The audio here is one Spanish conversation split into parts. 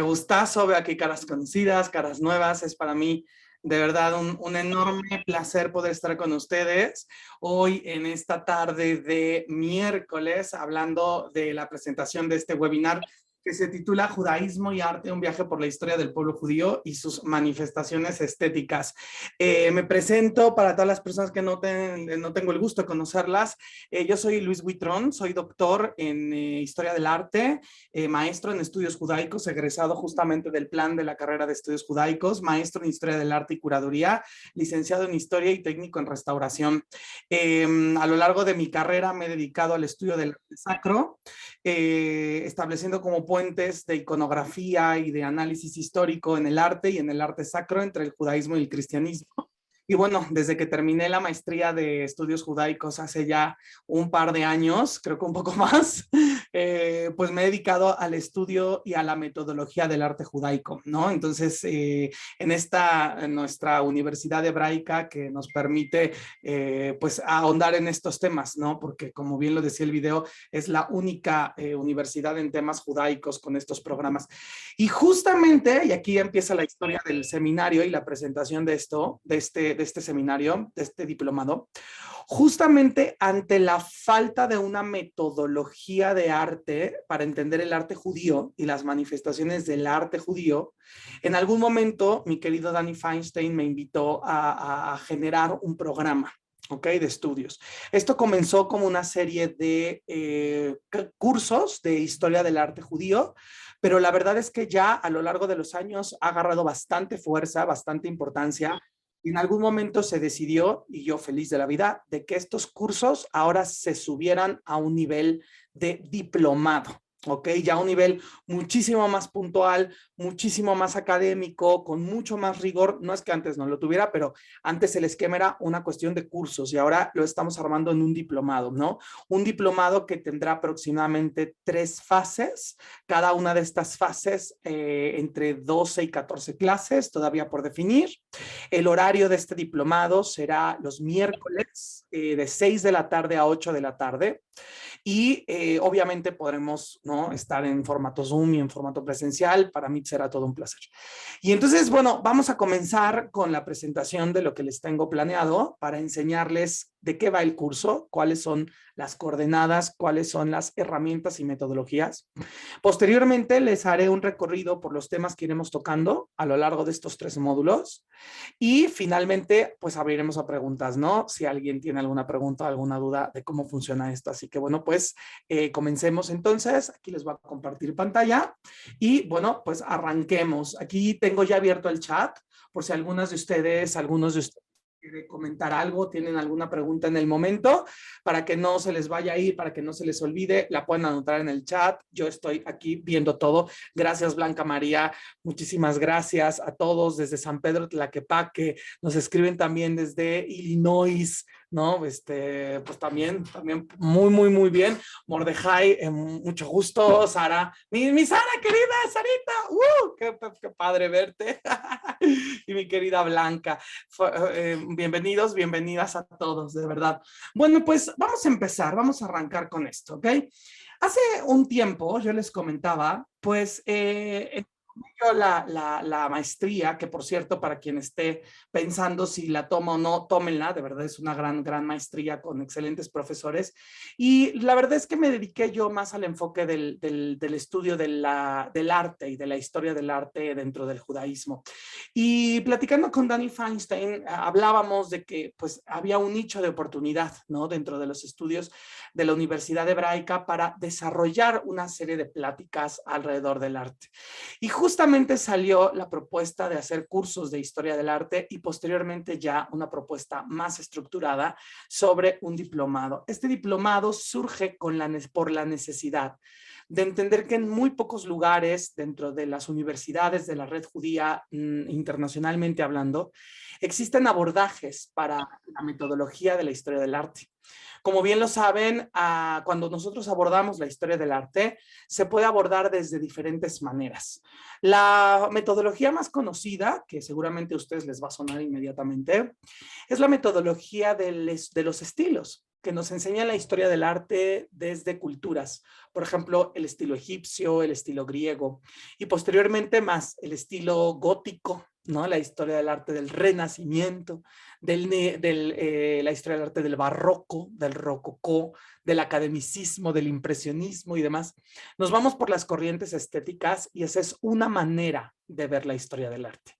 Qué gustazo, veo aquí caras conocidas, caras nuevas. Es para mí de verdad un enorme placer poder estar con ustedes hoy en esta tarde de miércoles, hablando de la presentación de este webinar que se titula Judaísmo y Arte, un viaje por la historia del pueblo judío y sus manifestaciones estéticas. Me presento para todas las personas que no tengo el gusto de conocerlas. Yo soy Luis Huitrón, soy doctor en Historia del Arte, maestro en Estudios Judaicos, egresado justamente del plan de la carrera de Estudios Judaicos, maestro en Historia del Arte y Curaduría, licenciado en Historia y técnico en Restauración. A lo largo de mi carrera me he dedicado al estudio del arte sacro, estableciendo como puentes de iconografía y de análisis histórico en el arte y en el arte sacro entre el judaísmo y el cristianismo. Y bueno, desde que terminé la maestría de estudios judaicos hace ya un par de años, creo que un poco más, pues me he dedicado al estudio y a la metodología del arte judaico, ¿no? Entonces, en nuestra universidad hebraica que nos permite, pues, ahondar en estos temas, ¿no? Porque como bien lo decía el video, es la única universidad en temas judaicos con estos programas. Y justamente, y aquí empieza la historia del seminario y la presentación de este seminario, de este diplomado, justamente ante la falta de una metodología de arte para entender el arte judío y las manifestaciones del arte judío, en algún momento mi querido Danny Feinstein me invitó a generar un programa. De estudios. Esto comenzó como una serie de cursos de historia del arte judío, pero la verdad es que ya a lo largo de los años ha agarrado bastante fuerza, bastante importancia. Y en algún momento se decidió, y yo feliz de la vida, de que estos cursos ahora se subieran a un nivel de diplomado. Ya a un nivel muchísimo más puntual, muchísimo más académico, con mucho más rigor. No es que antes no lo tuviera, pero antes el esquema era una cuestión de cursos y ahora lo estamos armando en un diplomado, ¿no? Un diplomado que tendrá aproximadamente 3 fases, cada una de estas fases entre 12 y 14 clases, todavía por definir. El horario de este diplomado será los miércoles de 6 de la tarde a 8 de la tarde. Y obviamente podremos, ¿no?, estar en formato Zoom y en formato presencial. Para mí será todo un placer. Y entonces, bueno, vamos a comenzar con la presentación de lo que les tengo planeado para enseñarles de qué va el curso, cuáles son las coordenadas, cuáles son las herramientas y metodologías. Posteriormente les haré un recorrido por los temas que iremos tocando a lo largo de estos 3 módulos. Y finalmente, pues abriremos a preguntas, ¿no? Si alguien tiene alguna pregunta, alguna duda de cómo funciona esto. Así que bueno, pues comencemos entonces. Aquí les voy a compartir pantalla y bueno, pues arranquemos. Aquí tengo ya abierto el chat por si algunos de ustedes quieren comentar algo, tienen alguna pregunta en el momento, para que no se les vaya a ir, para que no se les olvide, la pueden anotar en el chat. Yo estoy aquí viendo todo. Gracias, Blanca María. Muchísimas gracias a todos desde San Pedro Tlaquepaque. Nos escriben también desde Illinois, ¿no? Pues también muy bien. Mordejai, mucho gusto. Sara, mi Sara, querida, Sarita, qué padre verte. Y mi querida Blanca, bienvenidos, bienvenidas a todos, de verdad. Bueno, pues vamos a empezar, vamos a arrancar con esto, ¿ok? Hace un tiempo yo les comentaba, pues, yo la maestría, que por cierto, para quien esté pensando si la toma o no, tómenla, de verdad es una gran maestría con excelentes profesores. Y la verdad es que me dediqué yo más al enfoque del estudio del arte y de la historia del arte dentro del judaísmo. Y platicando con Danny Feinstein, hablábamos de que pues había un nicho de oportunidad, ¿no?, dentro de los estudios de la Universidad Hebraica para desarrollar una serie de pláticas alrededor del arte. Y justamente salió la propuesta de hacer cursos de historia del arte y posteriormente ya una propuesta más estructurada sobre un diplomado. Este diplomado surge por la necesidad de entender que en muy pocos lugares dentro de las universidades de la red judía, internacionalmente hablando, existen abordajes para la metodología de la historia del arte. Como bien lo saben, cuando nosotros abordamos la historia del arte, se puede abordar desde diferentes maneras. La metodología más conocida, que seguramente a ustedes les va a sonar inmediatamente, es la metodología de los estilos. que nos enseñan la historia del arte desde culturas, por ejemplo, el estilo egipcio, el estilo griego y posteriormente más el estilo gótico, ¿no? La historia del arte del Renacimiento, la historia del arte del Barroco, del Rococó, del academicismo, del impresionismo y demás. Nos vamos por las corrientes estéticas y esa es una manera de ver la historia del arte.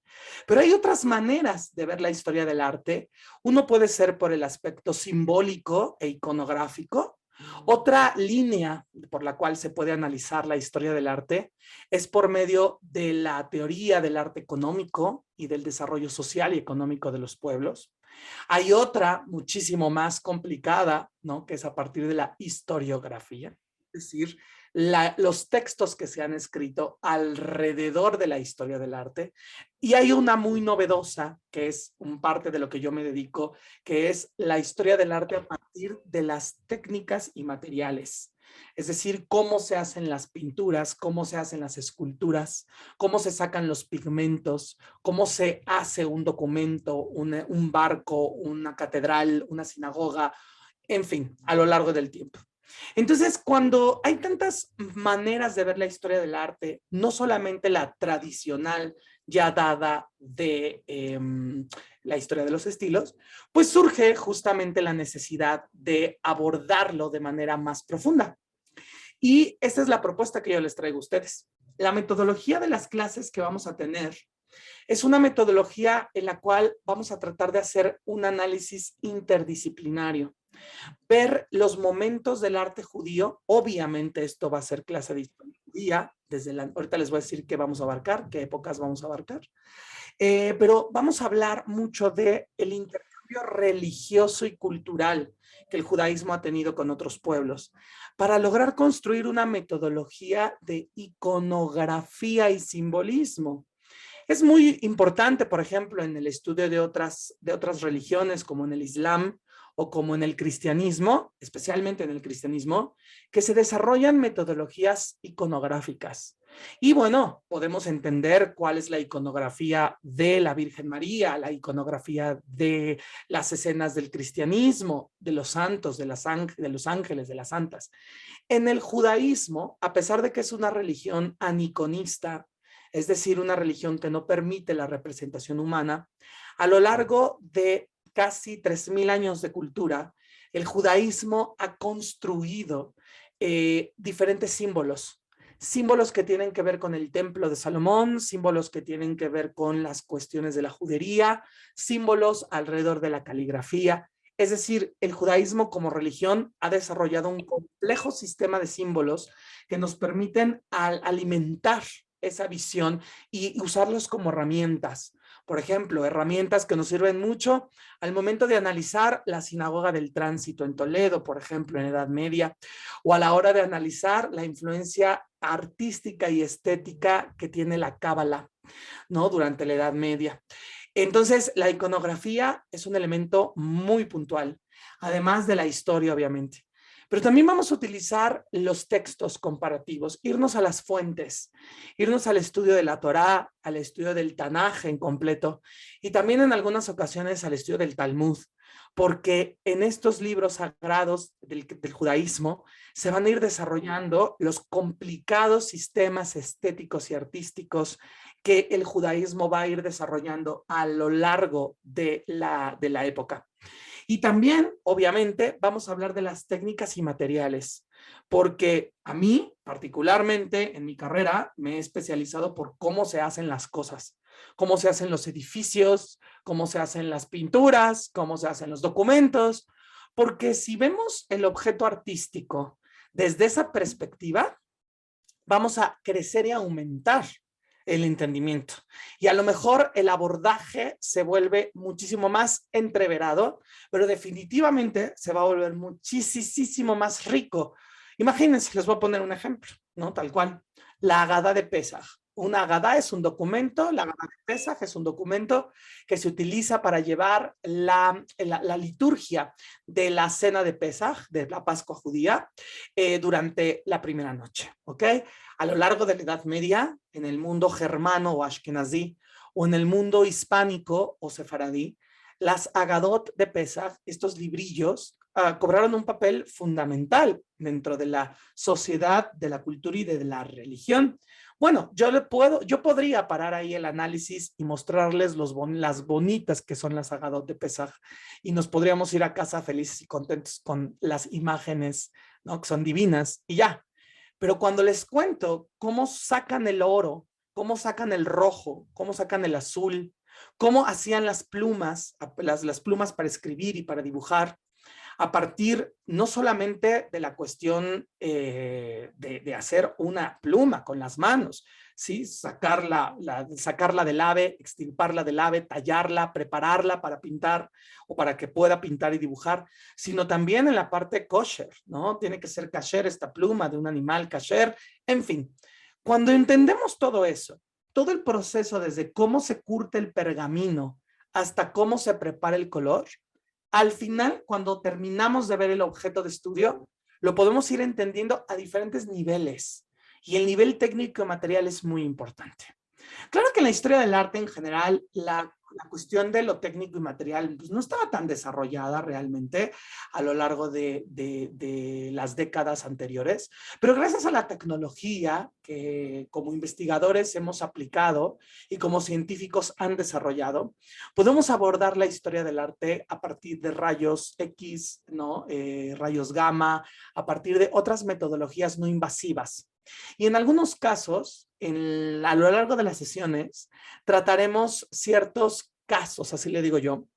Pero hay otras maneras de ver la historia del arte. Uno puede ser por el aspecto simbólico e iconográfico. Otra línea por la cual se puede analizar la historia del arte es por medio de la teoría del arte económico y del desarrollo social y económico de los pueblos. Hay otra muchísimo más complicada, ¿no? Que es a partir de la historiografía, es decir, los textos que se han escrito alrededor de la historia del arte. Y hay una muy novedosa, que es un parte de lo que yo me dedico, que es la historia del arte a partir de las técnicas y materiales. Es decir, cómo se hacen las pinturas, cómo se hacen las esculturas, cómo se sacan los pigmentos, cómo se hace un documento, un barco, una catedral, una sinagoga, en fin, a lo largo del tiempo. Entonces, cuando hay tantas maneras de ver la historia del arte, no solamente la tradicional ya dada de la historia de los estilos, pues surge justamente la necesidad de abordarlo de manera más profunda. Y esta es la propuesta que yo les traigo a ustedes. La metodología de las clases que vamos a tener es una metodología en la cual vamos a tratar de hacer un análisis interdisciplinario, ver los momentos del arte judío. Obviamente esto va a ser clase de historia judía, ahorita les voy a decir qué vamos a abarcar, qué épocas vamos a abarcar, pero vamos a hablar mucho de el intercambio religioso y cultural que el judaísmo ha tenido con otros pueblos, para lograr construir una metodología de iconografía y simbolismo. Es muy importante, por ejemplo, en el estudio de otras religiones, como en el Islam o como en el cristianismo, especialmente en el cristianismo, que se desarrollan metodologías iconográficas. Y bueno, podemos entender cuál es la iconografía de la Virgen María, la iconografía de las escenas del cristianismo, de los santos, de los ángeles, de las santas. En el judaísmo, a pesar de que es una religión aniconista, es decir, una religión que no permite la representación humana, a lo largo de casi 3.000 años de cultura, el judaísmo ha construido diferentes símbolos que tienen que ver con el templo de Salomón, símbolos que tienen que ver con las cuestiones de la judería, símbolos alrededor de la caligrafía. Es decir, el judaísmo como religión ha desarrollado un complejo sistema de símbolos que nos permiten alimentar esa visión y usarlos como herramientas. Por ejemplo, herramientas que nos sirven mucho al momento de analizar la sinagoga del tránsito en Toledo, por ejemplo, en Edad Media, o a la hora de analizar la influencia artística y estética que tiene la Cábala, ¿no? Durante la Edad Media. Entonces, la iconografía es un elemento muy puntual, además de la historia, obviamente. Pero también vamos a utilizar los textos comparativos, irnos a las fuentes, irnos al estudio de la Torá, al estudio del Tanaj en completo y también en algunas ocasiones al estudio del Talmud, porque en estos libros sagrados del judaísmo se van a ir desarrollando los complicados sistemas estéticos y artísticos que el judaísmo va a ir desarrollando a lo largo de la época. Y también, obviamente, vamos a hablar de las técnicas y materiales, porque a mí, particularmente en mi carrera, me he especializado por cómo se hacen las cosas, cómo se hacen los edificios, cómo se hacen las pinturas, cómo se hacen los documentos, porque si vemos el objeto artístico desde esa perspectiva, vamos a crecer y aumentar el entendimiento. Y a lo mejor el abordaje se vuelve muchísimo más entreverado, pero definitivamente se va a volver muchísimo más rico. Imagínense, les voy a poner un ejemplo, ¿no? Tal cual. La Agadá de Pesaj. Una Agadá es un documento, la Agadá de Pesaj es un documento que se utiliza para llevar la liturgia de la cena de Pesaj, de la Pascua judía, durante la primera noche, ¿ok? A lo largo de la Edad Media, en el mundo germano o ashkenazí, o en el mundo hispánico o sefaradí, las Agadot de Pesaj, estos librillos, cobraron un papel fundamental dentro de la sociedad, de la cultura y de la religión. Bueno, yo podría parar ahí el análisis y mostrarles las bonitas que son las Agadot de Pesaj, y nos podríamos ir a casa felices y contentos con las imágenes, ¿no?, que son divinas, y ya. Pero cuando les cuento cómo sacan el oro, cómo sacan el rojo, cómo sacan el azul, cómo hacían las plumas, las plumas para escribir y para dibujar, a partir no solamente de la cuestión de hacer una pluma con las manos, ¿sí? Sacarla del ave, extirparla del ave, tallarla, prepararla para pintar o para que pueda pintar y dibujar, sino también en la parte kosher, ¿no? Tiene que ser kasher esta pluma de un animal kasher, en fin. Cuando entendemos todo eso, todo el proceso desde cómo se curte el pergamino hasta cómo se prepara el color, al final, cuando terminamos de ver el objeto de estudio, lo podemos ir entendiendo a diferentes niveles. Y el nivel técnico y material es muy importante. Claro que en la historia del arte en general, la cuestión de lo técnico y material pues, no estaba tan desarrollada realmente a lo largo de las décadas anteriores, pero gracias a la tecnología que como investigadores hemos aplicado y como científicos han desarrollado, podemos abordar la historia del arte a partir de rayos X, ¿no? Rayos gamma, a partir de otras metodologías no invasivas. Y en algunos casos, a lo largo de las sesiones, trataremos ciertos casos, así le digo yo,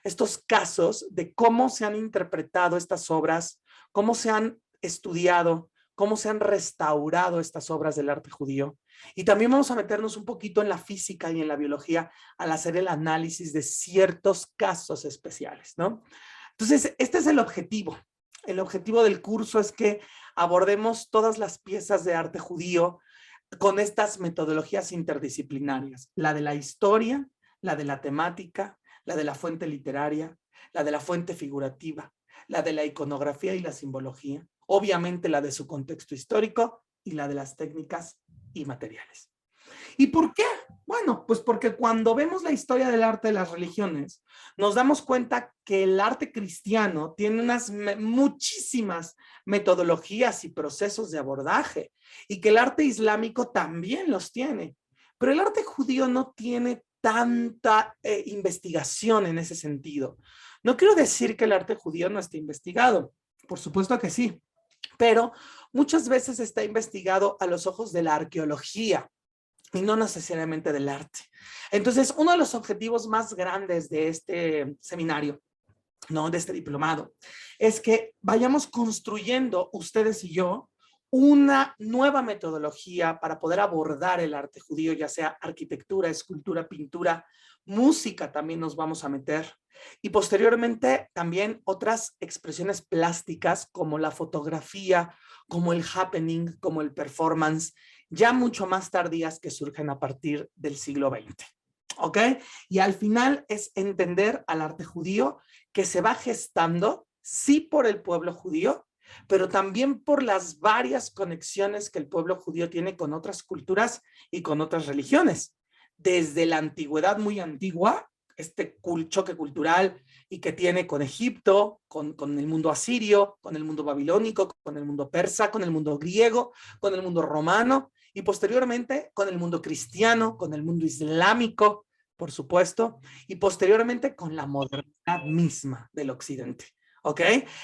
estos casos de cómo se han interpretado estas obras, cómo se han estudiado, cómo se han restaurado estas obras del arte judío. Y también vamos a meternos un poquito en la física y en la biología al hacer el análisis de ciertos casos especiales, ¿no? Entonces, este es el objetivo. El objetivo del curso es que abordemos todas las piezas de arte judío con estas metodologías interdisciplinarias, la de la historia, la de la temática, la de la fuente literaria, la de la fuente figurativa, la de la iconografía y la simbología, obviamente la de su contexto histórico y la de las técnicas y materiales. ¿Y por qué? Bueno, pues porque cuando vemos la historia del arte de las religiones, nos damos cuenta que el arte cristiano tiene muchísimas metodologías y procesos de abordaje, y que el arte islámico también los tiene. Pero el arte judío no tiene tanta investigación en ese sentido. No quiero decir que el arte judío no esté investigado, por supuesto que sí, pero muchas veces está investigado a los ojos de la arqueología y no necesariamente del arte. Entonces, uno de los objetivos más grandes de este seminario, ¿no?, de este diplomado, es que vayamos construyendo ustedes y yo una nueva metodología para poder abordar el arte judío, ya sea arquitectura, escultura, pintura, música también nos vamos a meter, y posteriormente también otras expresiones plásticas como la fotografía, como el happening, como el performance, ya mucho más tardías que surgen a partir del siglo XX. ¿Ok? Y al final es entender al arte judío que se va gestando, sí por el pueblo judío, pero también por las varias conexiones que el pueblo judío tiene con otras culturas y con otras religiones. Desde la antigüedad muy antigua, este choque cultural y que tiene con Egipto, con el mundo asirio, con el mundo babilónico, con el mundo persa, con el mundo griego, con el mundo romano y posteriormente con el mundo cristiano, con el mundo islámico, por supuesto, y posteriormente con la modernidad misma del occidente. ¿Ok?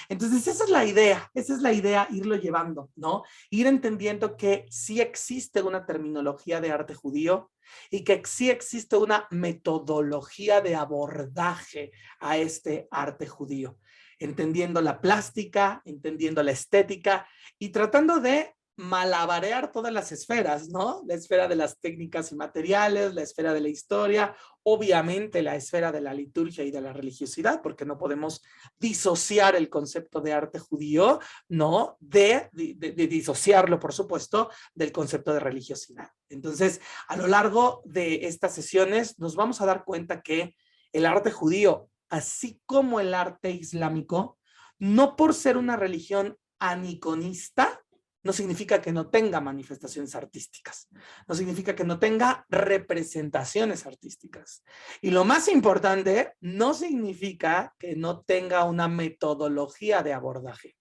Entonces esa es la idea, irlo llevando, ¿no? Ir entendiendo que sí existe una terminología de arte judío y que sí existe una metodología de abordaje a este arte judío, entendiendo la plástica, entendiendo la estética y tratando de malabarear todas las esferas, ¿no? La esfera de las técnicas y materiales, la esfera de la historia, obviamente la esfera de la liturgia y de la religiosidad, porque no podemos disociar el concepto de arte judío, ¿no? De disociarlo, por supuesto, del concepto de religiosidad. Entonces, a lo largo de estas sesiones nos vamos a dar cuenta que el arte judío, así como el arte islámico, no por ser una religión aniconista, no significa que no tenga manifestaciones artísticas, no significa que no tenga representaciones artísticas. Y lo más importante, no significa que no tenga una metodología de abordaje.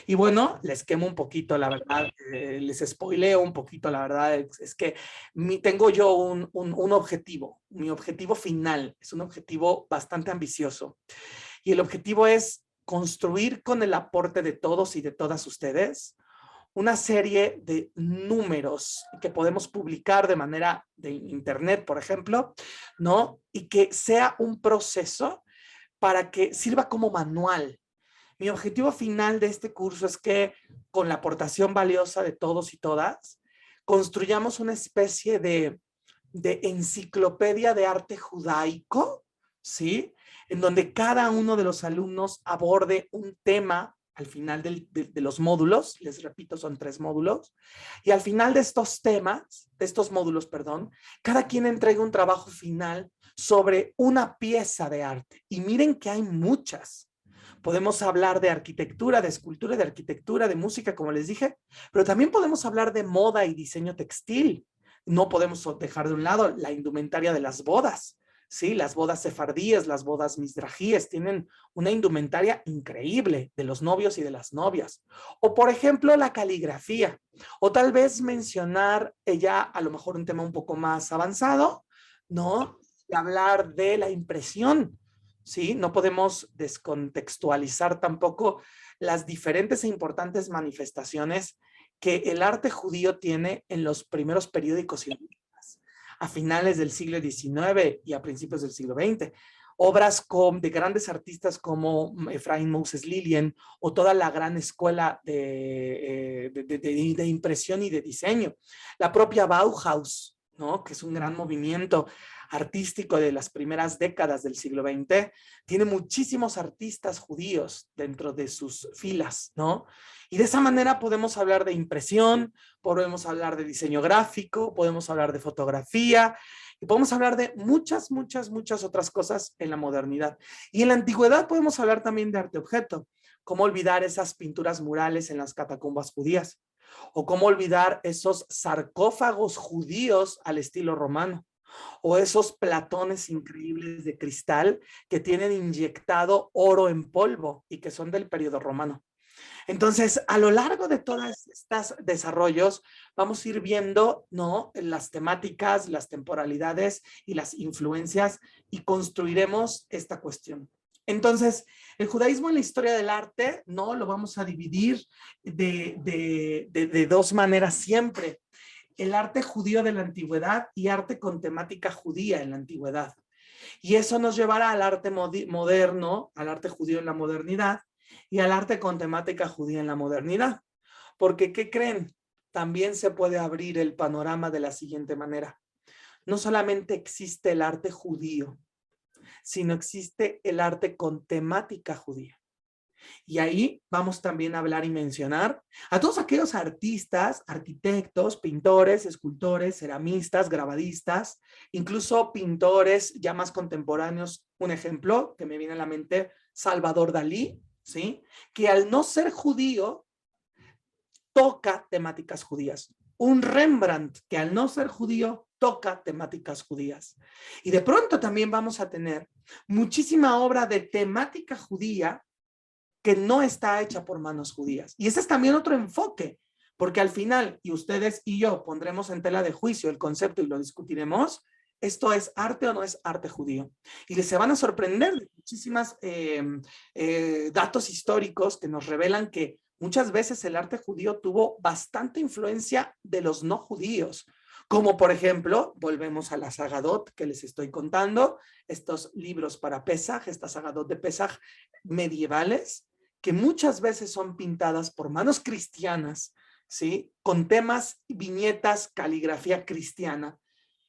Y bueno, les quemo un poquito, la verdad, les spoileo un poquito, la verdad, es que tengo yo un objetivo, mi objetivo final, es un objetivo bastante ambicioso. Y el objetivo es construir con el aporte de todos y de todas ustedes una serie de números que podemos publicar de manera de internet, por ejemplo, ¿no? Y que sea un proceso para que sirva como manual. Mi objetivo final de este curso es que con la aportación valiosa de todos y todas, construyamos una especie de enciclopedia de arte judaico, ¿sí? En donde cada uno de los alumnos aborde un tema al final de los módulos, les repito, son 3 módulos, y al final de estos temas, de estos módulos, perdón, cada quien entrega un trabajo final sobre una pieza de arte. Y miren que hay muchas. Podemos hablar de arquitectura, de escultura, de arquitectura, de música, como les dije, pero también podemos hablar de moda y diseño textil. No podemos dejar de un lado la indumentaria de las bodas, ¿sí? Las bodas sefardíes, las bodas mizrajíes, tienen una indumentaria increíble de los novios y de las novias. O, por ejemplo, la caligrafía. O tal vez mencionar ya a lo mejor un tema un poco más avanzado, ¿no? Y hablar de la impresión, ¿sí? No podemos descontextualizar tampoco las diferentes e importantes manifestaciones que el arte judío tiene en los primeros periódicos y a finales del siglo XIX y a principios del siglo XX. Obras de grandes artistas como Efraín Moses Lilien o toda la gran escuela de impresión y de diseño. La propia Bauhaus, ¿no? Que es un gran movimiento artístico de las primeras décadas del siglo XX, tiene muchísimos artistas judíos dentro de sus filas, ¿no? Y de esa manera podemos hablar de impresión, podemos hablar de diseño gráfico, podemos hablar de fotografía, y podemos hablar de muchas, muchas, muchas otras cosas en la modernidad. Y en la antigüedad podemos hablar también de arte objeto. ¿Cómo olvidar esas pinturas murales en las catacumbas judías? ¿O cómo olvidar esos sarcófagos judíos al estilo romano? O esos platones increíbles de cristal que tienen inyectado oro en polvo y que son del periodo romano. Entonces, a lo largo de todos estos desarrollos, vamos a ir viendo, ¿no? Las temáticas, las temporalidades y las influencias y construiremos esta cuestión. Entonces, el judaísmo en la historia del arte, ¿no? Lo vamos a dividir de 2 maneras siempre. El arte judío de la antigüedad y arte con temática judía en la antigüedad. Y eso nos llevará al arte moderno, al arte judío en la modernidad y al arte con temática judía en la modernidad. Porque, ¿qué creen? También se puede abrir el panorama de la siguiente manera. No solamente existe el arte judío, sino existe el arte con temática judía. Y ahí vamos también a hablar y mencionar a todos aquellos artistas, arquitectos, pintores, escultores, ceramistas, grabadistas, incluso pintores ya más contemporáneos. Un ejemplo que me viene a la mente, Salvador Dalí, ¿sí? Que al no ser judío, toca temáticas judías. Un Rembrandt que al no ser judío, toca temáticas judías. Y de pronto también vamos a tener muchísima obra de temática judía que no está hecha por manos judías. Y ese es también otro enfoque, porque al final, y ustedes y yo pondremos en tela de juicio el concepto y lo discutiremos, ¿esto es arte o no es arte judío? Y les se van a sorprender de muchísimas datos históricos que nos revelan que muchas veces el arte judío tuvo bastante influencia de los no judíos, como por ejemplo, volvemos a la Sagadot que les estoy contando, estos libros para Pesaj, estas Sagadot de Pesaj medievales, que muchas veces son pintadas por manos cristianas, ¿sí? Con temas, viñetas, caligrafía cristiana.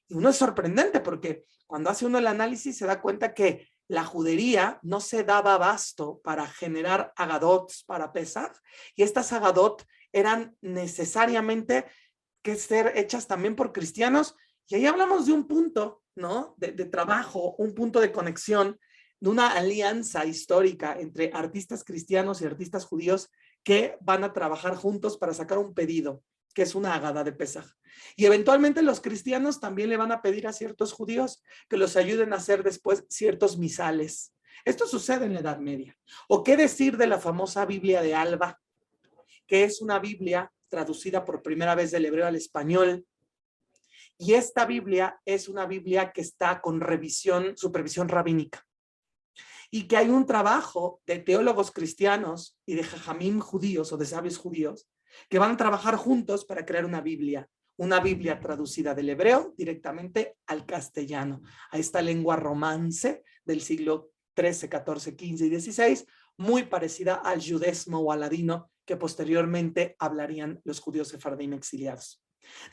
Y uno es sorprendente porque cuando hace uno el análisis se da cuenta que la judería no se daba abasto para generar agadots para Pesaj, y estas agadot eran necesariamente que ser hechas también por cristianos, y ahí hablamos de un punto, ¿no? De trabajo, un punto de conexión, de una alianza histórica entre artistas cristianos y artistas judíos que van a trabajar juntos para sacar un pedido, que es una Haggadah de Pesaj. Y eventualmente los cristianos también le van a pedir a ciertos judíos que los ayuden a hacer después ciertos misales. Esto sucede en la Edad Media. ¿O qué decir de la famosa Biblia de Alba, que es una Biblia traducida por primera vez del hebreo al español? Y esta Biblia es una Biblia que está con supervisión rabínica. Y que hay un trabajo de teólogos cristianos y de jajamim judíos o de sabios judíos que van a trabajar juntos para crear una Biblia traducida del hebreo directamente al castellano, a esta lengua romance del siglo XIII, XIV, XV y XVI, muy parecida al judesmo o al ladino que posteriormente hablarían los judíos sefardín exiliados.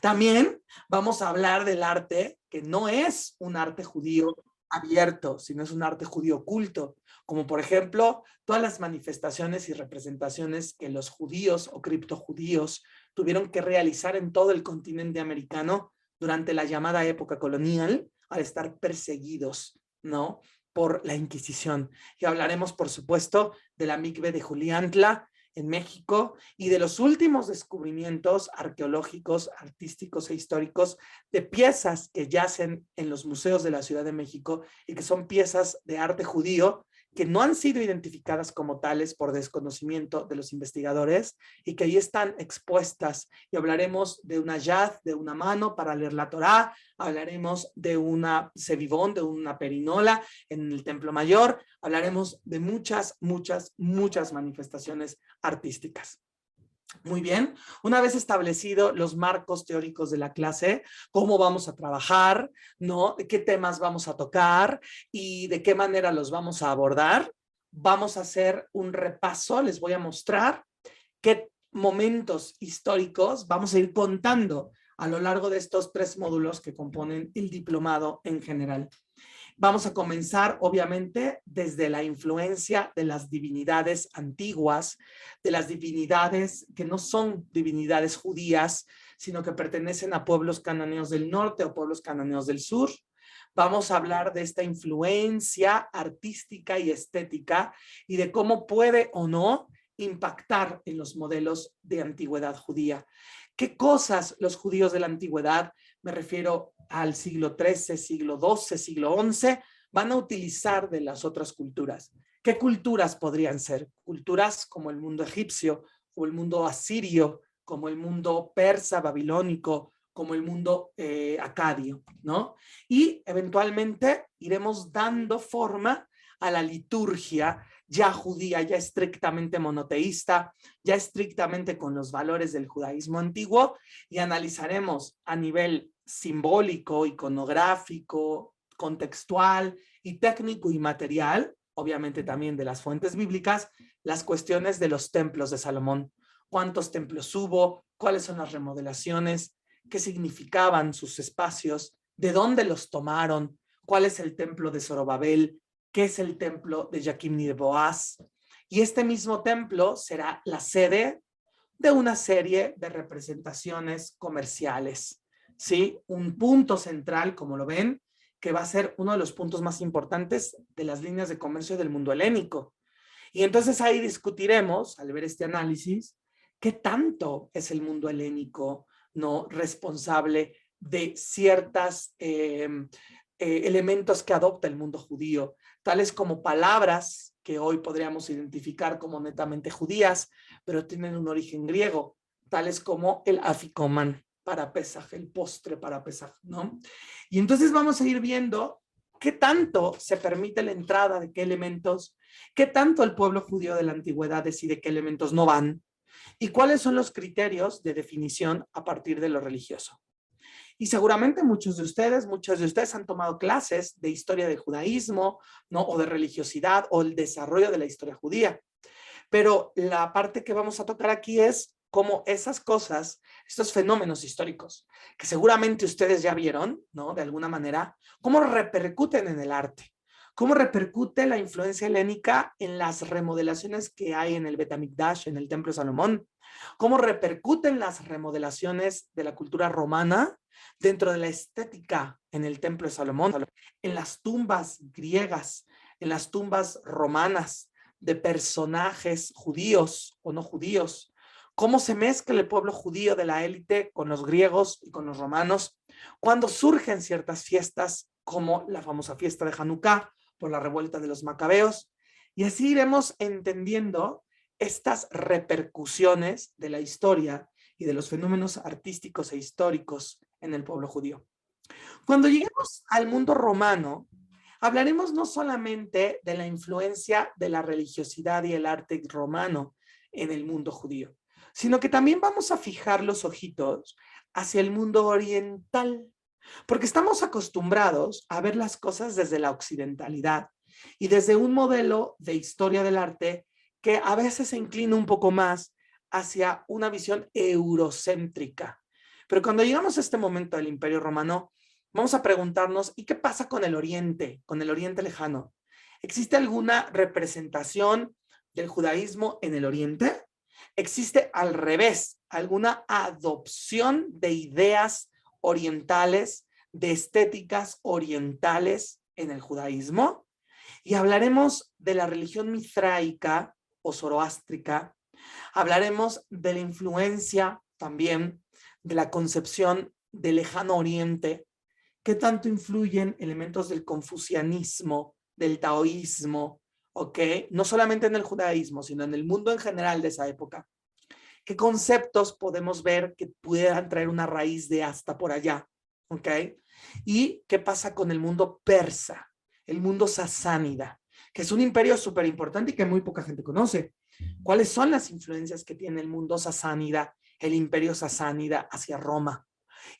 También vamos a hablar del arte, que no es un arte judío abierto, sino es un arte judío oculto, como por ejemplo todas las manifestaciones y representaciones que los judíos o criptojudíos tuvieron que realizar en todo el continente americano durante la llamada época colonial, al estar perseguidos, ¿no?, por la Inquisición. Y hablaremos, por supuesto, de la Mikve de Juliantla en México y de los últimos descubrimientos arqueológicos, artísticos e históricos de piezas que yacen en los museos de la Ciudad de México y que son piezas de arte judío que no han sido identificadas como tales por desconocimiento de los investigadores y que ahí están expuestas. Y hablaremos de una yad, de una mano para leer la Torá, hablaremos de una sevivón, de una perinola en el Templo Mayor, hablaremos de muchas manifestaciones artísticas. Muy bien, una vez establecido los marcos teóricos de la clase, cómo vamos a trabajar, ¿no?, qué temas vamos a tocar y de qué manera los vamos a abordar, vamos a hacer un repaso. Les voy a mostrar qué momentos históricos vamos a ir contando a lo largo de estos 3 módulos que componen el diplomado en general. Vamos a comenzar, obviamente, desde la influencia de las divinidades antiguas, de las divinidades que no son divinidades judías, sino que pertenecen a pueblos cananeos del norte o pueblos cananeos del sur. Vamos a hablar de esta influencia artística y estética y de cómo puede o no impactar en los modelos de antigüedad judía. ¿Qué cosas los judíos de la antigüedad, me refiero al siglo XIII, siglo XII, siglo XI, van a utilizar de las otras culturas? ¿Qué culturas podrían ser? Culturas como el mundo egipcio, o el mundo asirio, como el mundo persa, babilónico, como el mundo acadio, ¿no? Y eventualmente iremos dando forma a la liturgia ya judía, ya estrictamente monoteísta, ya estrictamente con los valores del judaísmo antiguo, y analizaremos a nivel simbólico, iconográfico, contextual y técnico y material, obviamente también de las fuentes bíblicas, las cuestiones de los templos de Salomón. ¿Cuántos templos hubo? ¿Cuáles son las remodelaciones? ¿Qué significaban sus espacios? ¿De dónde los tomaron? ¿Cuál es el templo de Zorobabel? ¿Qué es el templo de Jaquim de Boaz? Y este mismo templo será la sede de una serie de representaciones comerciales, ¿sí? Un punto central, como lo ven, que va a ser uno de los puntos más importantes de las líneas de comercio del mundo helénico. Y entonces ahí discutiremos, al ver este análisis, qué tanto es el mundo helénico no responsable de ciertos elementos que adopta el mundo judío, tales como palabras que hoy podríamos identificar como netamente judías, pero tienen un origen griego, tales como el afikoman para Pesaj, el postre para Pesaj, ¿no? Y entonces vamos a ir viendo qué tanto se permite la entrada de qué elementos, qué tanto el pueblo judío de la antigüedad decide qué elementos no van, y cuáles son los criterios de definición a partir de lo religioso. Y seguramente muchos de ustedes han tomado clases de historia del judaísmo, ¿no?, o de religiosidad o el desarrollo de la historia judía. Pero la parte que vamos a tocar aquí es cómo esas cosas, estos fenómenos históricos, que seguramente ustedes ya vieron, ¿no?, de alguna manera, cómo repercuten en el arte. ¿Cómo repercute la influencia helénica en las remodelaciones que hay en el Bet HaMikdash, en el Templo de Salomón? ¿Cómo repercuten las remodelaciones de la cultura romana dentro de la estética en el Templo de Salomón, en las tumbas griegas, en las tumbas romanas, de personajes judíos o no judíos, cómo se mezcla el pueblo judío de la élite con los griegos y con los romanos, cuando surgen ciertas fiestas como la famosa fiesta de Hanukkah por la revuelta de los macabeos, y así iremos entendiendo estas repercusiones de la historia y de los fenómenos artísticos e históricos en el pueblo judío. Cuando lleguemos al mundo romano, hablaremos no solamente de la influencia de la religiosidad y el arte romano en el mundo judío, sino que también vamos a fijar los ojitos hacia el mundo oriental, porque estamos acostumbrados a ver las cosas desde la occidentalidad y desde un modelo de historia del arte que a veces se inclina un poco más hacia una visión eurocéntrica. Pero cuando llegamos a este momento del Imperio Romano, vamos a preguntarnos, ¿y qué pasa con el Oriente lejano? ¿Existe alguna representación del judaísmo en el Oriente? ¿Existe al revés alguna adopción de ideas orientales, de estéticas orientales en el judaísmo? Y hablaremos de la religión mitraica o zoroástrica, hablaremos de la influencia también de la concepción del lejano oriente, qué tanto influyen elementos del confucianismo, del taoísmo, ¿ok? No solamente en el judaísmo, sino en el mundo en general de esa época. ¿Qué conceptos podemos ver que pudieran traer una raíz de hasta por allá? ¿Ok? ¿Y qué pasa con el mundo persa, el mundo sasánida, que es un imperio súper importante y que muy poca gente conoce? ¿Cuáles son las influencias que tiene el mundo sasánida, el imperio sasánida hacia Roma?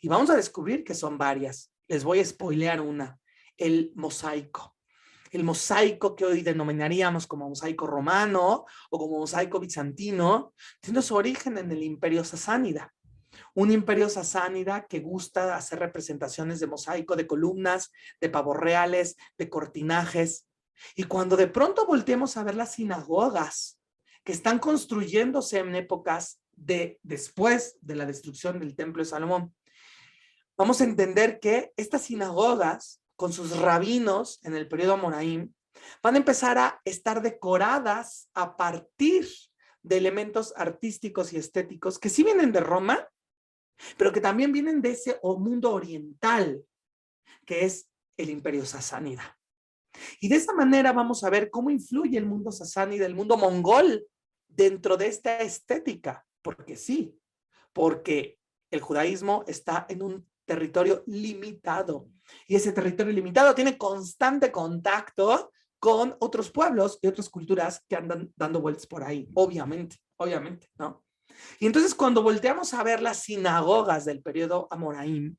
Y vamos a descubrir que son varias. Les voy a spoilear una, el mosaico. El mosaico que hoy denominaríamos como mosaico romano o como mosaico bizantino, tiene su origen en el imperio sasánida. Un imperio sasánida que gusta hacer representaciones de mosaico, de columnas, de pavos reales, de cortinajes. Y cuando de pronto volteemos a ver las sinagogas que están construyéndose en épocas después de la destrucción del templo de Salomón, vamos a entender que estas sinagogas, con sus rabinos en el periodo Amoraim, van a empezar a estar decoradas a partir de elementos artísticos y estéticos que sí vienen de Roma, pero que también vienen de ese mundo oriental, que es el imperio sasánida. Y de esa manera vamos a ver cómo influye el mundo sasánida, el mundo mongol, dentro de esta estética, porque sí, porque el judaísmo está en un territorio limitado y ese territorio limitado tiene constante contacto con otros pueblos y otras culturas que andan dando vueltas por ahí, obviamente, ¿no? Y entonces cuando volteamos a ver las sinagogas del periodo Amoraim,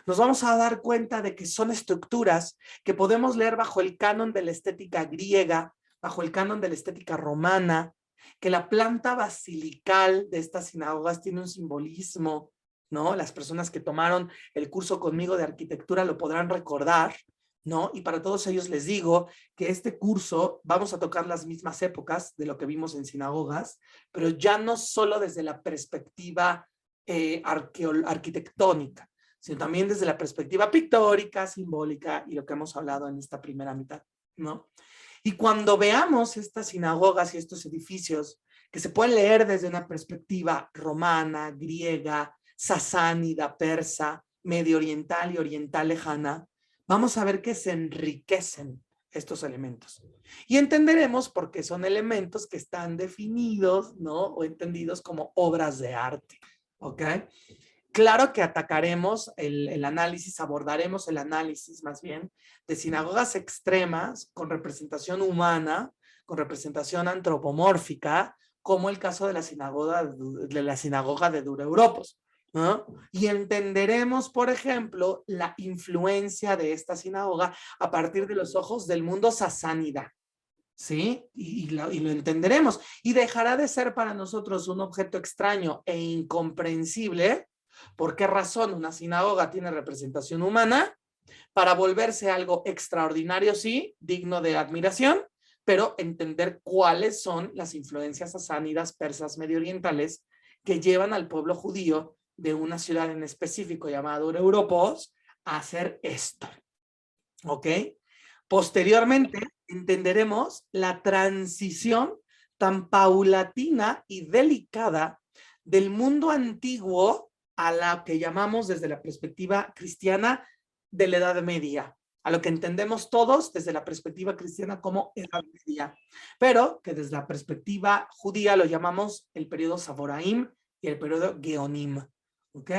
nos vamos a dar cuenta de que son estructuras que podemos leer bajo el canon de la estética griega, bajo el canon de la estética romana, que la planta basilical de estas sinagogas tiene un simbolismo, ¿no? Las personas que tomaron el curso conmigo de arquitectura lo podrán recordar, ¿no? Y para todos ellos les digo que este curso vamos a tocar las mismas épocas de lo que vimos en sinagogas, pero ya no solo desde la perspectiva arquitectónica, sino también desde la perspectiva pictórica, simbólica y lo que hemos hablado en esta primera mitad, ¿no? Y cuando veamos estas sinagogas y estos edificios que se pueden leer desde una perspectiva romana, griega, sasánida, persa, medio oriental y oriental lejana, vamos a ver que se enriquecen estos elementos. Y entenderemos por qué son elementos que están definidos, ¿no? O entendidos como obras de arte, ¿ok? Claro que atacaremos el análisis, abordaremos el análisis más bien de sinagogas extremas con representación humana, con representación antropomórfica, como el caso de la sinagoga de Dura Europos, ¿no? Y entenderemos, por ejemplo, la influencia de esta sinagoga a partir de los ojos del mundo sasánida, ¿sí? Y lo entenderemos. Y dejará de ser para nosotros un objeto extraño e incomprensible. ¿Por qué razón una sinagoga tiene representación humana? Para volverse algo extraordinario, sí, digno de admiración, pero entender cuáles son las influencias sasánidas, persas, medio orientales que llevan al pueblo judío de una ciudad en específico llamada Europos a hacer esto. ¿Ok? Posteriormente, entenderemos la transición tan paulatina y delicada del mundo antiguo a la que llamamos desde la perspectiva cristiana de la Edad Media, a lo que entendemos todos desde la perspectiva cristiana como Edad Media, pero que desde la perspectiva judía lo llamamos el periodo Saboraim y el periodo Geonim. ¿Ok?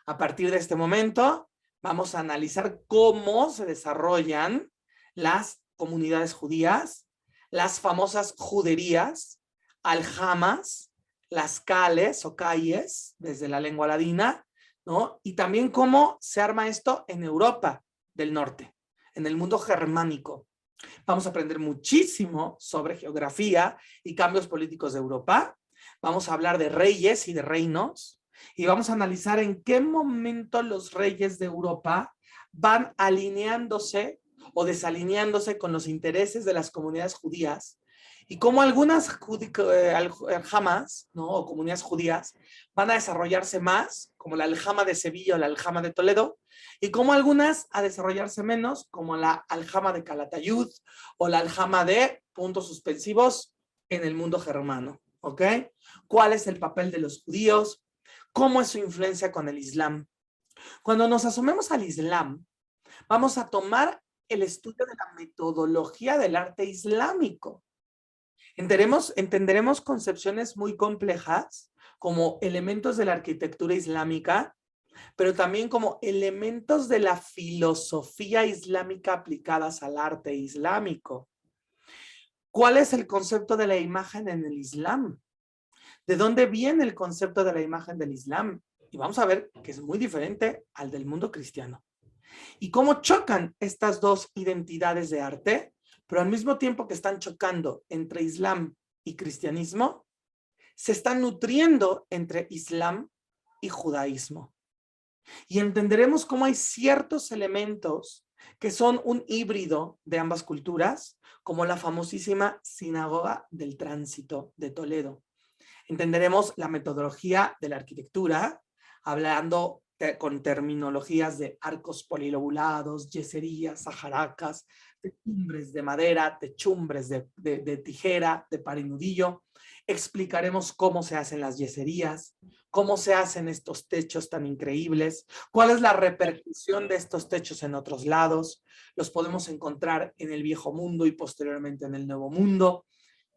A partir de este momento vamos a analizar cómo se desarrollan las comunidades judías, las famosas juderías, aljamas, las cales o calles, desde la lengua ladina, ¿no? Y también cómo se arma esto en Europa del Norte, en el mundo germánico. Vamos a aprender muchísimo sobre geografía y cambios políticos de Europa. Vamos a hablar de reyes y de reinos. Y vamos a analizar en qué momento los reyes de Europa van alineándose o desalineándose con los intereses de las comunidades judías y cómo algunas aljamas, ¿no? O comunidades judías van a desarrollarse más, como la aljama de Sevilla o la aljama de Toledo, y cómo algunas a desarrollarse menos, como la aljama de Calatayud o la aljama de puntos suspensivos en el mundo germano. ¿Ok? ¿Cuál es el papel de los judíos? ¿Cómo es su influencia con el Islam? Cuando nos asomemos al Islam, vamos a tomar el estudio de la metodología del arte islámico. Entenderemos concepciones muy complejas como elementos de la arquitectura islámica, pero también como elementos de la filosofía islámica aplicadas al arte islámico. ¿Cuál es el concepto de la imagen en el Islam? ¿De dónde viene el concepto de la imagen del Islam? Y vamos a ver que es muy diferente al del mundo cristiano. Y cómo chocan estas dos identidades de arte, pero al mismo tiempo que están chocando entre Islam y cristianismo, se están nutriendo entre Islam y judaísmo. Y entenderemos cómo hay ciertos elementos que son un híbrido de ambas culturas, como la famosísima Sinagoga del Tránsito de Toledo. Entenderemos la metodología de la arquitectura, hablando con terminologías de arcos polilobulados, yeserías, sajaracas, techumbres de madera, techumbres de tijera, de parinudillo. Explicaremos cómo se hacen las yeserías, cómo se hacen estos techos tan increíbles, cuál es la repercusión de estos techos en otros lados. Los podemos encontrar en el Viejo Mundo y posteriormente en el Nuevo Mundo.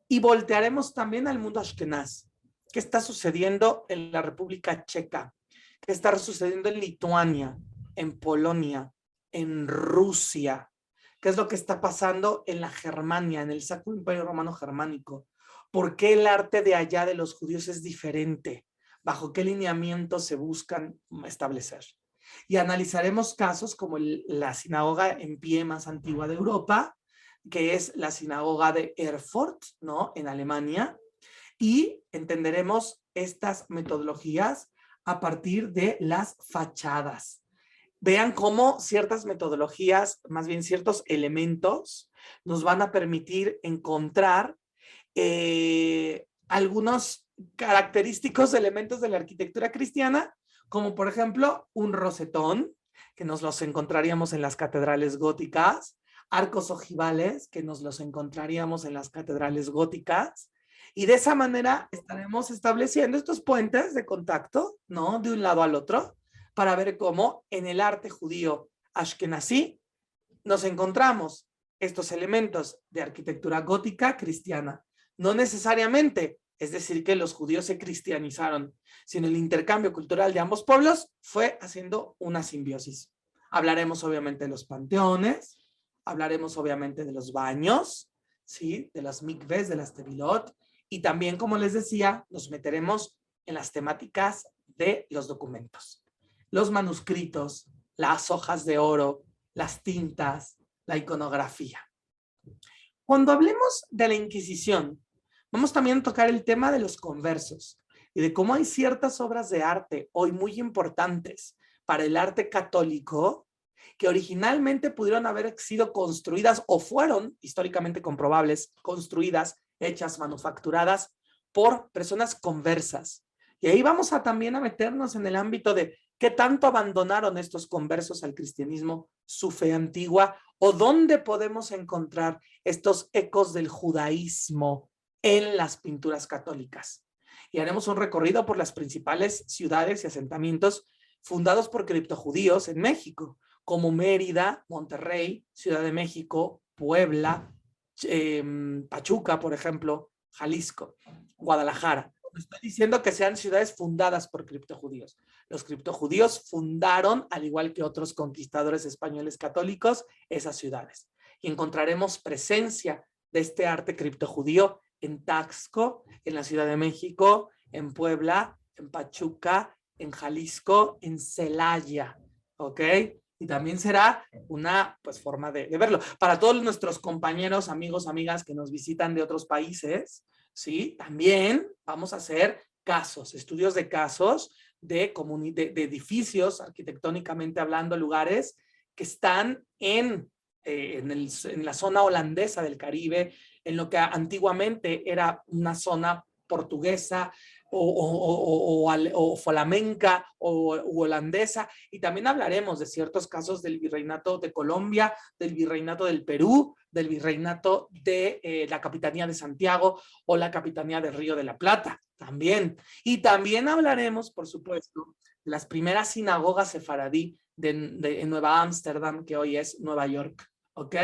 Y voltearemos también al mundo Ashkenaz. ¿Qué está sucediendo en la República Checa? ¿Qué está sucediendo en Lituania, en Polonia, en Rusia? ¿Qué es lo que está pasando en la Germania, en el Sacro Imperio Romano Germánico? ¿Por qué el arte de allá de los judíos es diferente? ¿Bajo qué lineamientos se buscan establecer? Y analizaremos casos como la sinagoga en pie más antigua de Europa, que es la sinagoga de Erfurt, ¿no? En Alemania, y entenderemos estas metodologías a partir de las fachadas. Vean cómo ciertas metodologías, más bien ciertos elementos, nos van a permitir encontrar algunos característicos elementos de la arquitectura cristiana, como por ejemplo un rosetón, que nos los encontraríamos en las catedrales góticas, arcos ojivales, que nos los encontraríamos en las catedrales góticas, y de esa manera estaremos estableciendo estos puentes de contacto, ¿no? De un lado al otro, para ver cómo en el arte judío ashkenazí nos encontramos estos elementos de arquitectura gótica cristiana. No necesariamente, es decir, que los judíos se cristianizaron, sino el intercambio cultural de ambos pueblos fue haciendo una simbiosis. Hablaremos obviamente de los panteones, hablaremos obviamente de los baños, ¿sí? De las mikves, de las tevilot, y también, como les decía, nos meteremos en las temáticas de los documentos, los manuscritos, las hojas de oro, las tintas, la iconografía. Cuando hablemos de la Inquisición, vamos también a tocar el tema de los conversos y de cómo hay ciertas obras de arte hoy muy importantes para el arte católico que originalmente pudieron haber sido construidas o fueron históricamente comprobables, construidas, hechas, manufacturadas por personas conversas. Y ahí vamos a también a meternos en el ámbito de qué tanto abandonaron estos conversos al cristianismo su fe antigua ¿O dónde podemos encontrar estos ecos del judaísmo en las pinturas católicas? Y haremos un recorrido por las principales ciudades y asentamientos fundados por criptojudíos en México, como Mérida, Monterrey, Ciudad de México, Puebla, Pachuca, por ejemplo, Jalisco, Guadalajara. No estoy diciendo que sean ciudades fundadas por criptojudíos. Los criptojudíos fundaron, al igual que otros conquistadores españoles católicos, esas ciudades. Y encontraremos presencia de este arte criptojudío en Taxco, en la Ciudad de México, en Puebla, en Pachuca, en Jalisco, en Celaya, ¿ok? Y también será una pues, forma de verlo. Para todos nuestros compañeros, amigos, amigas que nos visitan de otros países, ¿sí? También vamos a hacer casos, estudios de casos de edificios, arquitectónicamente hablando, lugares que están en la zona holandesa del Caribe, en lo que antiguamente era una zona portuguesa o flamenca o holandesa, y también hablaremos de ciertos casos del virreinato de Colombia, del virreinato del Perú, del virreinato de la Capitanía de Santiago o la Capitanía del Río de la Plata, también. Y también hablaremos, por supuesto, de las primeras sinagogas sefaradí en Nueva Ámsterdam, que hoy es Nueva York, ¿ok?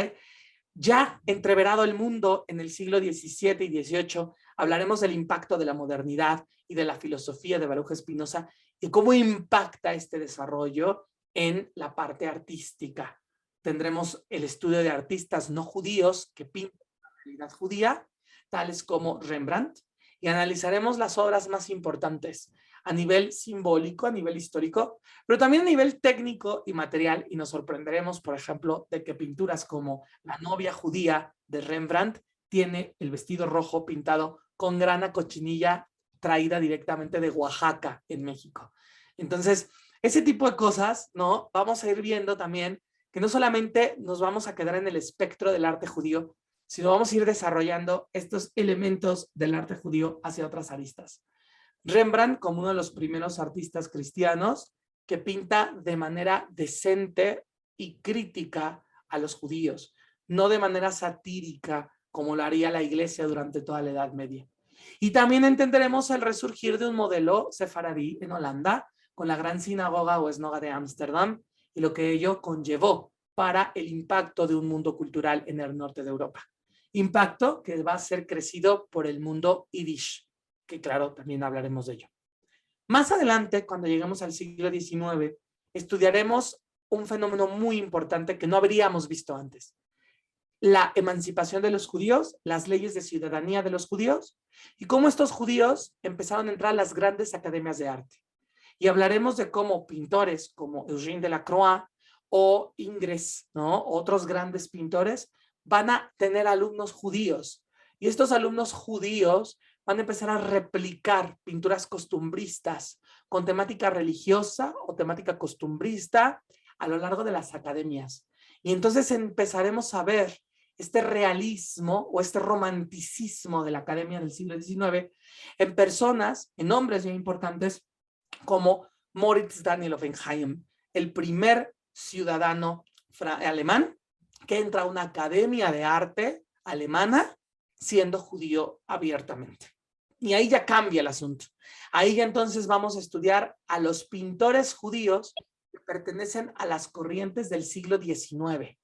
Ya entreverado el mundo en el siglo XVII y XVIII, hablaremos del impacto de la modernidad y de la filosofía de Baruch Spinoza y cómo impacta este desarrollo en la parte artística. Tendremos el estudio de artistas no judíos que pintan la realidad judía, tales como Rembrandt, y analizaremos las obras más importantes a nivel simbólico, a nivel histórico, pero también a nivel técnico y material, y nos sorprenderemos, por ejemplo, de que pinturas como La novia judía de Rembrandt tiene el vestido rojo pintado con grana cochinilla traída directamente de Oaxaca, en México. Entonces, ese tipo de cosas, ¿no? Vamos a ir viendo también que no solamente nos vamos a quedar en el espectro del arte judío, sino vamos a ir desarrollando estos elementos del arte judío hacia otras aristas. Rembrandt, como uno de los primeros artistas cristianos, que pinta de manera decente y crítica a los judíos, no de manera satírica, como lo haría la iglesia durante toda la Edad Media. Y también entenderemos el resurgir de un modelo sefaradí en Holanda, con la gran sinagoga o esnoga de Ámsterdam, y lo que ello conllevó para el impacto de un mundo cultural en el norte de Europa. Impacto que va a ser crecido por el mundo yiddish, que claro, también hablaremos de ello. Más adelante, cuando lleguemos al siglo XIX, estudiaremos un fenómeno muy importante que no habríamos visto antes: la emancipación de los judíos, las leyes de ciudadanía de los judíos, y cómo estos judíos empezaron a entrar a las grandes academias de arte. Y hablaremos de cómo pintores como Eugène Delacroix o Ingres, ¿no? Otros grandes pintores, van a tener alumnos judíos. Y estos alumnos judíos van a empezar a replicar pinturas costumbristas con temática religiosa o temática costumbrista a lo largo de las academias. Y entonces empezaremos a ver este realismo o este romanticismo de la academia del siglo XIX en personas, en hombres bien importantes, como Moritz Daniel Oppenheim, el primer ciudadano alemán que entra a una academia de arte alemana siendo judío abiertamente. Y ahí ya cambia el asunto. Ahí ya entonces vamos a estudiar a los pintores judíos que pertenecen a las corrientes del siglo XIX.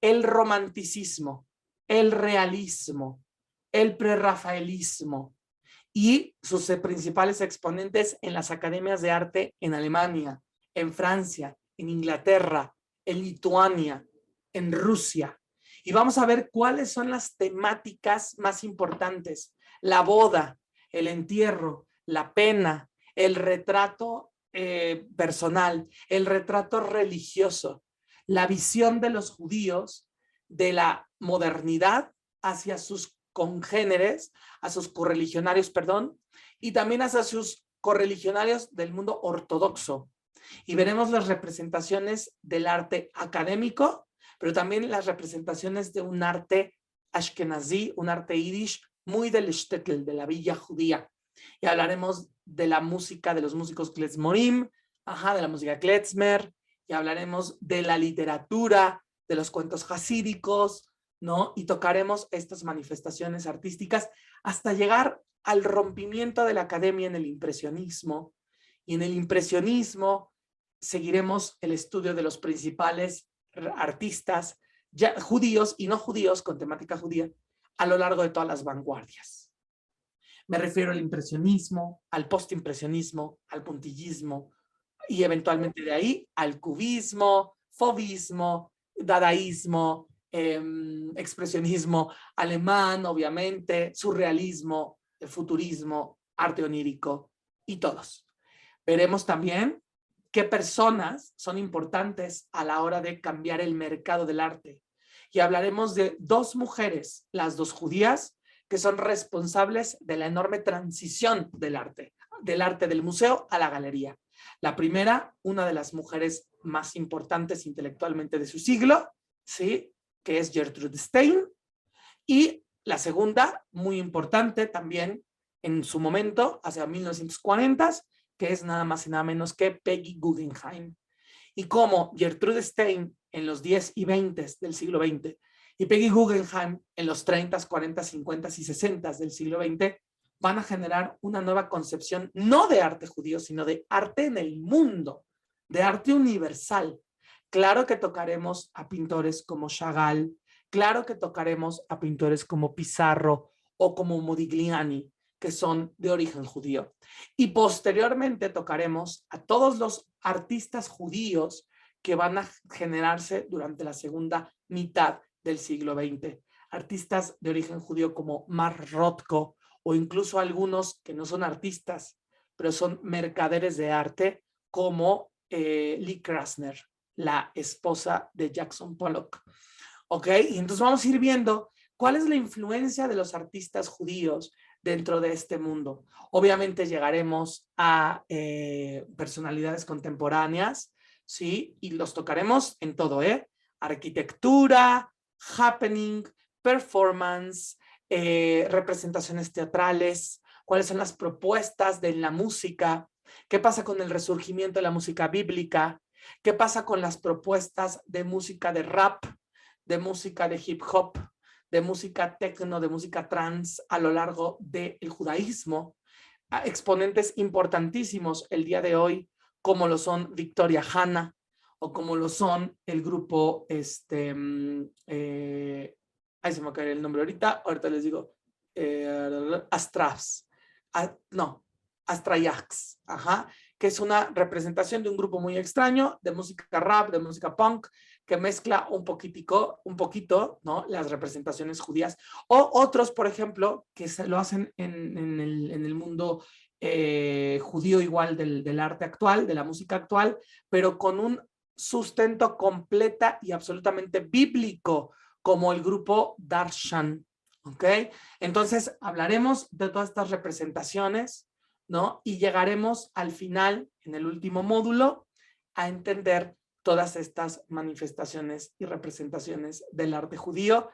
El romanticismo, el realismo, el prerrafaelismo, y sus principales exponentes en las academias de arte en Alemania, en Francia, en Inglaterra, en Lituania, en Rusia. Y vamos a ver cuáles son las temáticas más importantes: la boda, el entierro, la pena, el retrato personal, el retrato religioso, la visión de los judíos de la modernidad hacia sus congéneres, a sus correligionarios, perdón, y también hacia sus correligionarios del mundo ortodoxo. Y veremos las representaciones del arte académico, pero también las representaciones de un arte ashkenazí, un arte yiddish, muy del shtetl, de la villa judía. Y hablaremos de la música de los músicos klezmorim, de la música klezmer, y hablaremos de la literatura de los cuentos jasídicos, ¿no? Y tocaremos estas manifestaciones artísticas hasta llegar al rompimiento de la academia en el impresionismo. Y en el impresionismo seguiremos el estudio de los principales artistas ya, judíos y no judíos con temática judía a lo largo de todas las vanguardias. Me refiero al impresionismo, al postimpresionismo, al puntillismo y eventualmente de ahí al cubismo, fauvismo, dadaísmo, expresionismo alemán, obviamente, surrealismo, el futurismo, arte onírico y todos. Veremos también qué personas son importantes a la hora de cambiar el mercado del arte. Y hablaremos de dos mujeres, las dos judías, que son responsables de la enorme transición del arte del museo a la galería. La primera, una de las mujeres más importantes intelectualmente de su siglo, ¿sí? Que es Gertrude Stein, y la segunda, muy importante también en su momento, hacia 1940, que es nada más y nada menos que Peggy Guggenheim. Y cómo Gertrude Stein en los 10 y 20 del siglo XX y Peggy Guggenheim en los 30, 40, 50 y 60 del siglo XX van a generar una nueva concepción, no de arte judío, sino de arte en el mundo, de arte universal. Claro que tocaremos a pintores como Chagall, claro que tocaremos a pintores como Pizarro o como Modigliani, que son de origen judío. Y posteriormente tocaremos a todos los artistas judíos que van a generarse durante la segunda mitad del siglo XX. Artistas de origen judío como Mark Rothko o incluso algunos que no son artistas, pero son mercaderes de arte como Lee Krasner, la esposa de Jackson Pollock. ¿Ok? Y entonces vamos a ir viendo cuál es la influencia de los artistas judíos dentro de este mundo. Obviamente llegaremos a personalidades contemporáneas, ¿sí? Y los tocaremos en todo, arquitectura, happening, performance, representaciones teatrales, cuáles son las propuestas de la música, qué pasa con el resurgimiento de la música bíblica, qué pasa con las propuestas de música de rap, de música de hip hop, de música techno, de música trans a lo largo del judaísmo. Exponentes importantísimos el día de hoy, como lo son Victoria Hanna o como lo son el grupo, ahí se me va a caer el nombre ahorita les digo, Astras, Astrayax, que es una representación de un grupo muy extraño de música rap, de música punk, que mezcla un poquito, ¿no? Las representaciones judías, o otros, por ejemplo, que se lo hacen en el mundo judío igual del arte actual, de la música actual, pero con un sustento completa y absolutamente bíblico, como el grupo Darshan, ¿ok? Entonces, hablaremos de todas estas representaciones, ¿no? Y llegaremos al final, en el último módulo, a entender todas estas manifestaciones y representaciones del arte judío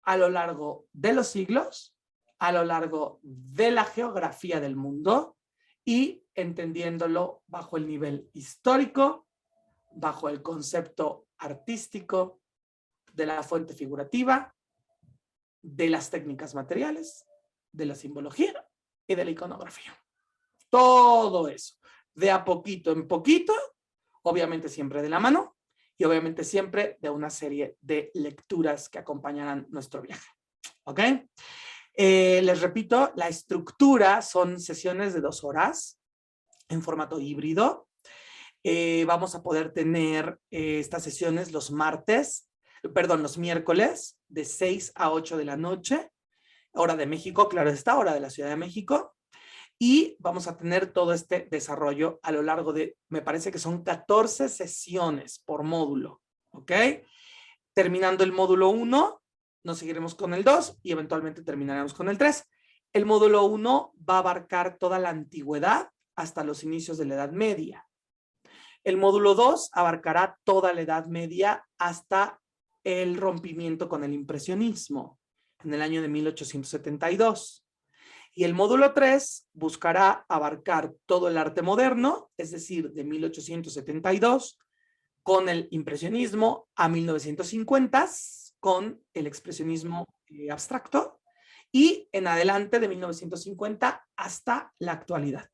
a lo largo de los siglos, a lo largo de la geografía del mundo y entendiéndolo bajo el nivel histórico, bajo el concepto artístico, de la fuente figurativa, de las técnicas materiales, de la simbología y de la iconografía. Todo eso, de a poquito en poquito, obviamente siempre de la mano y obviamente siempre de una serie de lecturas que acompañarán nuestro viaje. ¿Ok? Les repito, la estructura son sesiones de 2 horas en formato híbrido. Vamos a poder tener estas sesiones los miércoles de 6 a 8 de la noche, hora de México, claro está, hora de la Ciudad de México. Y vamos a tener todo este desarrollo a lo largo de, me parece que son 14 sesiones por módulo, ¿ok? Terminando el módulo 1, nos seguiremos con el 2 y eventualmente terminaremos con el 3. El módulo 1 va a abarcar toda la antigüedad hasta los inicios de la Edad Media. El módulo 2 abarcará toda la Edad Media hasta el rompimiento con el impresionismo en el año de 1872. Y el módulo 3 buscará abarcar todo el arte moderno, es decir, de 1872 con el impresionismo a 1950, con el expresionismo abstracto, y en adelante de 1950 hasta la actualidad.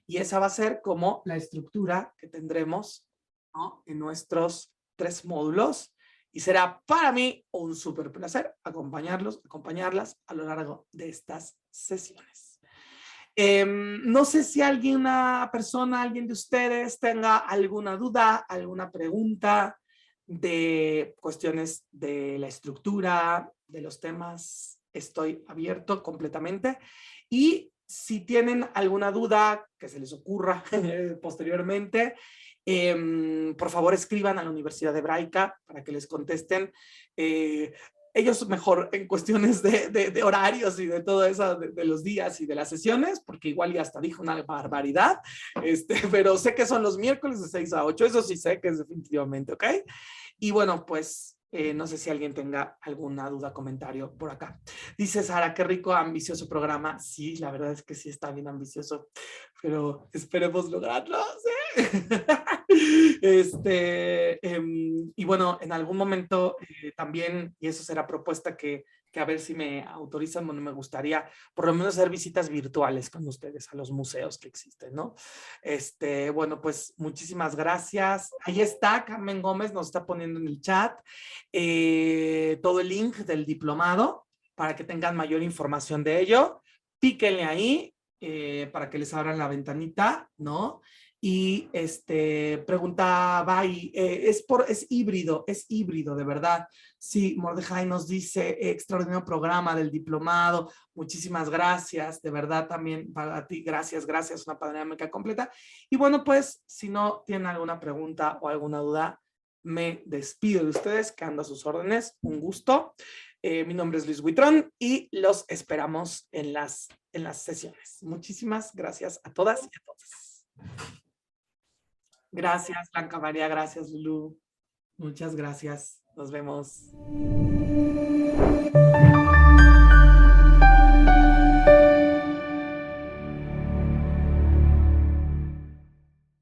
Y esa va a ser como la estructura que tendremos, ¿no?, en nuestros 3 módulos. Y será para mí un súper placer acompañarlas a lo largo de estas sesiones. No sé si alguien de ustedes tenga alguna duda, alguna pregunta de cuestiones de la estructura, de los temas. Estoy abierto completamente. Y si tienen alguna duda que se les ocurra posteriormente, por favor escriban a la Universidad Hebraica para que les contesten. Ellos mejor en cuestiones de horarios y de todo eso, de los días y de las sesiones, porque igual ya hasta dijo una barbaridad, pero sé que son los miércoles de 6 a 8, eso sí sé que es definitivamente, ¿ok? Y bueno, pues no sé si alguien tenga alguna duda, comentario por acá. Dice Sara, qué rico, ambicioso programa. Sí, la verdad es que sí está bien ambicioso, pero esperemos lograrlo, ¿sí? Y bueno, en algún momento también, y eso será propuesta que a ver si me autorizan, bueno, me gustaría por lo menos hacer visitas virtuales con ustedes a los museos que existen, ¿no? Bueno, pues muchísimas gracias. Ahí está, Carmen Gómez nos está poniendo en el chat todo el link del diplomado para que tengan mayor información de ello. Píquenle ahí para que les abran la ventanita, ¿no? Y pregunta Bai, es híbrido, de verdad. Sí, Mordejai nos dice, extraordinario programa del diplomado, muchísimas gracias, de verdad también para ti, gracias, una panorámica completa. Y bueno, pues, si no tienen alguna pregunta o alguna duda, me despido de ustedes, quedando a sus órdenes, un gusto. Mi nombre es Luis Huitrón y los esperamos en las sesiones. Muchísimas gracias a todas y a todos. Gracias, Blanca María, gracias, Lulu. Muchas gracias. Nos vemos.